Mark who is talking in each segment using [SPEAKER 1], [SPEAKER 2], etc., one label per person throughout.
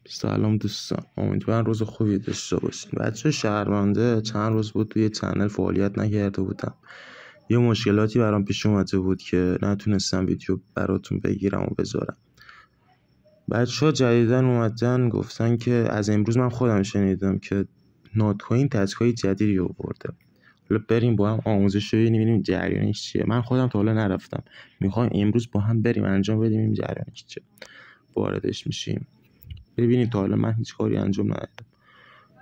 [SPEAKER 1] سلام دوستان، امیدوارم روز خوبی داشته باشین. بچه شهرمنده چند روز بود توی چنل فعالیت نکرده بودم. یه مشکلاتی برام پیش اومده بود که نتونستم ویدیو براتون بگیرم و بذارم. بچه ها جدیدن اومدن گفتن که از امروز من خودم شنیدم که ناتکوین تسکای جدیدی آورده. حالا بریم با هم آموزش رو ببینیم جریانش چیه. من خودم تا حالا نرفتم، میخوایم امروز با هم بریم انجام بدیم این جریانش چیه. واردش میشیم. ببینید تا حالا من هیچ کاری انجام ندادم.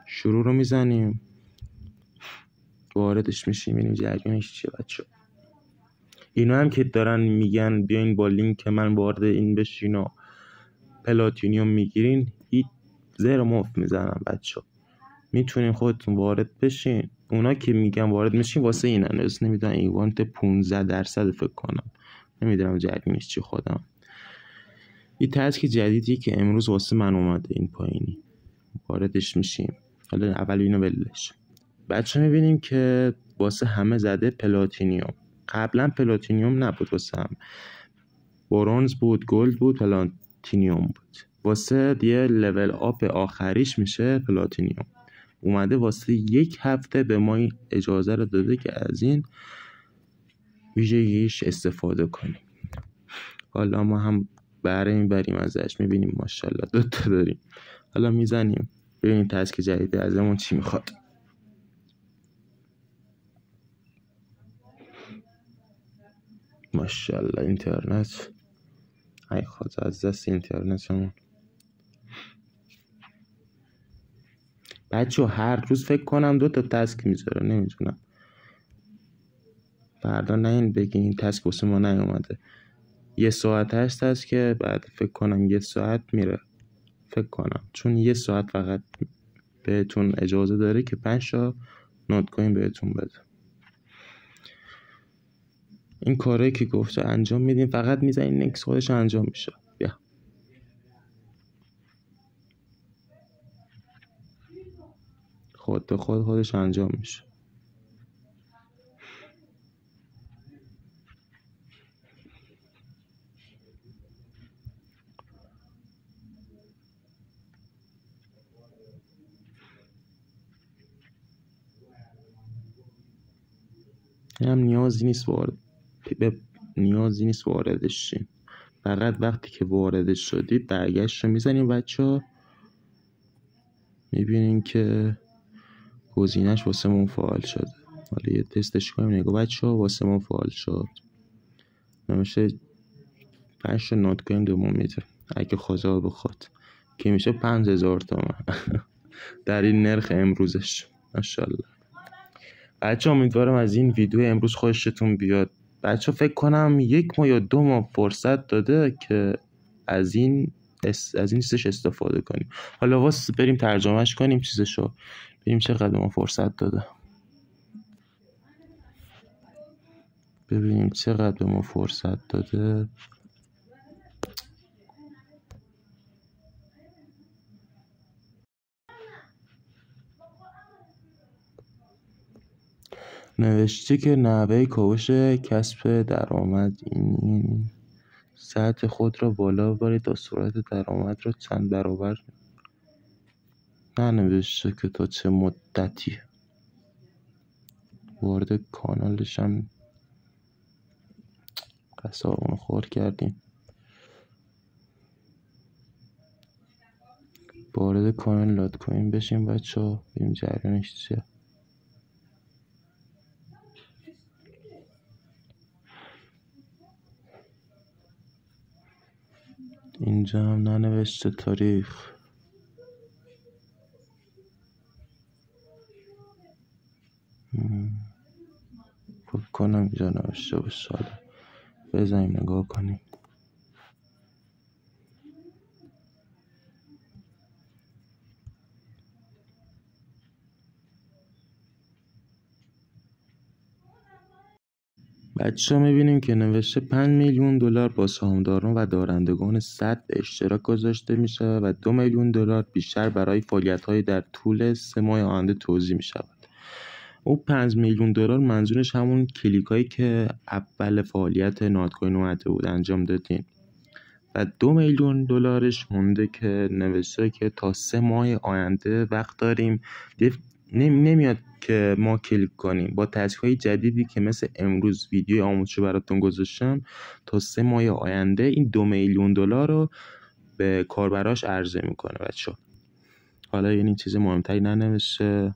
[SPEAKER 1] شروع رو میزنیم، واردش میشیم، ببینیم جریانش چیه. بچه اینا هم که دارن میگن بیاین با لینک که من وارد این بشین و پلاتینیوم میگیرین، هیچ زیر مفت میزنم. بچه میتونین خودتون وارد بشین. اونا که میگن وارد میشین واسه اینن، اصلا نمیدونم ایوانت 15% فکر کنم، نمیدونم جریانش چی خودم. این تسک جدیدی که امروز واسه من اومده این پایینی، واردش میشیم. حالا اول اینو بلش. بچه میبینیم که واسه همه زده پلاتینیوم. قبلا پلاتینیوم نبود، واسه هم برونز بود، گلد بود، پلاتینیوم بود. واسه دیگه لول آپ آخریش میشه پلاتینیوم. اومده واسه 1 هفته به ما این اجازه رو داده که از این ویژگیش استفاده کنیم. حالا ما هم بهره میبریم ازش. میبینیم ماشاءالله 2 تا داریم. حالا میزنیم ببینیم تسک جدید ازمون چی میخواد. ماشاءالله اینترنت ای خدا از دست اینترنتمون. بچه هر روز فکر کنم 2 تا تسک میذاره، نمیدونم فردا نه این بگین این تسک واسه ما نیومده. 1 ساعت هست تسک که بعد فکر کنم 1 ساعت میره، فکر کنم، چون 1 ساعت فقط بهتون اجازه داره که 5 تا نوت کوین بهتون بده. این کاری که گفته انجام میدین، فقط میزنین نکس، خودش انجام میشه. بیا خود به خودش انجام میشه. هم نیازی نیست واردش شیم. فقط وقتی که واردش شدید برگشت رو میزنیم. بچه ها میبینیم که گزینش واسه من فعال شده. حالا یه تستش کنیم. نگاه بچه ها واسه من فعال شد. نمیشه 5 تا نوت کوین دومون میده اگه خدا بخواد، که میشه 5000 تومان در این نرخ امروزش. ماشاءالله. بچه امیدوارم از این ویدیو امروز خوشتون بیاد. بچه فکر کنم 1 ماه یا 2 ماه فرصت داده که از این چیزش استفاده کنیم. حالا واسه بریم ترجمهش کنیم چیزشو، ببینیم چقدر ما فرصت داده. ببینیم چقدر به ما فرصت داده. نوشته که نحوه کاهش کسب درآمد این سطح خود را بالا ببرید تا سرعت درآمد را چند برابر. ننوشته که تا چه مدتی. وارد کانالش هم قصابونو خور کردیم. وارد کانال لات کوین بشیم بچه ها، ببینیم جریانش چیه. اینجا هم ننوشته تاریخ. فکر کنم اینجا نوشته باشه. حالا بزنیم نگاه کنیم. بچه ها میبینیم که نوشته 5 میلیون دلار با سهامداران و دارندگان 100 به اشتراک گذاشته میشه و 2 میلیون دلار بیشتر برای فعالیت‌های در طول 3 ماه آینده توزیع میشود. او 5 میلیون دلار منظورش همون کلیکایی که اول فعالیت نات کوین اومده بود انجام دادین. و 2 میلیون دلارش مونده که نوشته که تا 3 ماه آینده وقت داریم. نمیاد که ما کلیک کنیم. با تسک‌های جدیدی که مثل امروز ویدیو آموزشی براتون گذاشتم، تا 3 ماه آینده این 2 میلیون دلار رو به کاربراش عرضه میکنه بچه‌ها. حالا یعنی چیز مهمتری ننوشته.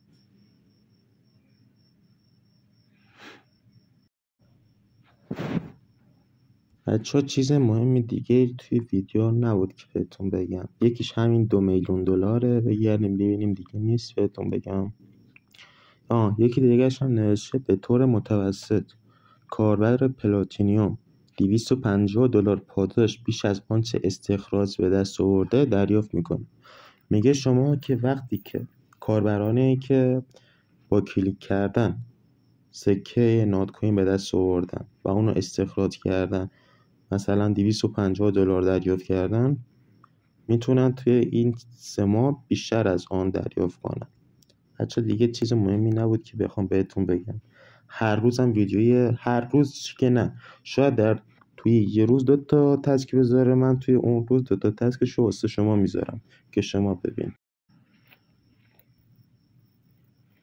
[SPEAKER 1] بچه‌ها چیز مهمی دیگه توی ویدیو نبود که بهتون بگم. یکیش همین 2 میلیون دلاره. بگردیم ببینیم دیگه نیست بهتون بگم. یکی دیگه‌ش هم نوشته به طور متوسط کاربر پلاتینیوم 250 دلار پاداش بیش از آنچه استخراج به دست آورده دریافت میکنه. میگه شما که وقتی که کاربرانی که با کلیک کردن سکه نات کوین به دست آوردن و اونو استخراج کردن، مثلا 250 دلار دریافت کردن، میتونن توی این 3 ماه بیشتر از آن دریافت کنن. بچه دیگه چیز مهمی نبود که بخوام بهتون بگم. هر روزم ویدیوی هر روز که نه، شاید در توی یه روز 2 تا تسک بذاره، من توی اون روز 2 تا تسکشو واسه شما میذارم که شما ببین.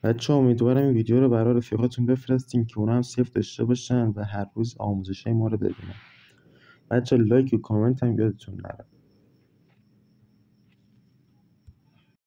[SPEAKER 1] بچه امیدوارم این ویدیو رو برای رفیقاتون بفرستین که اونا هم سیف داشته باشن و هر روز آموزشای ما رو ببینن. بچه لایک و کامنت هم یادتون نره.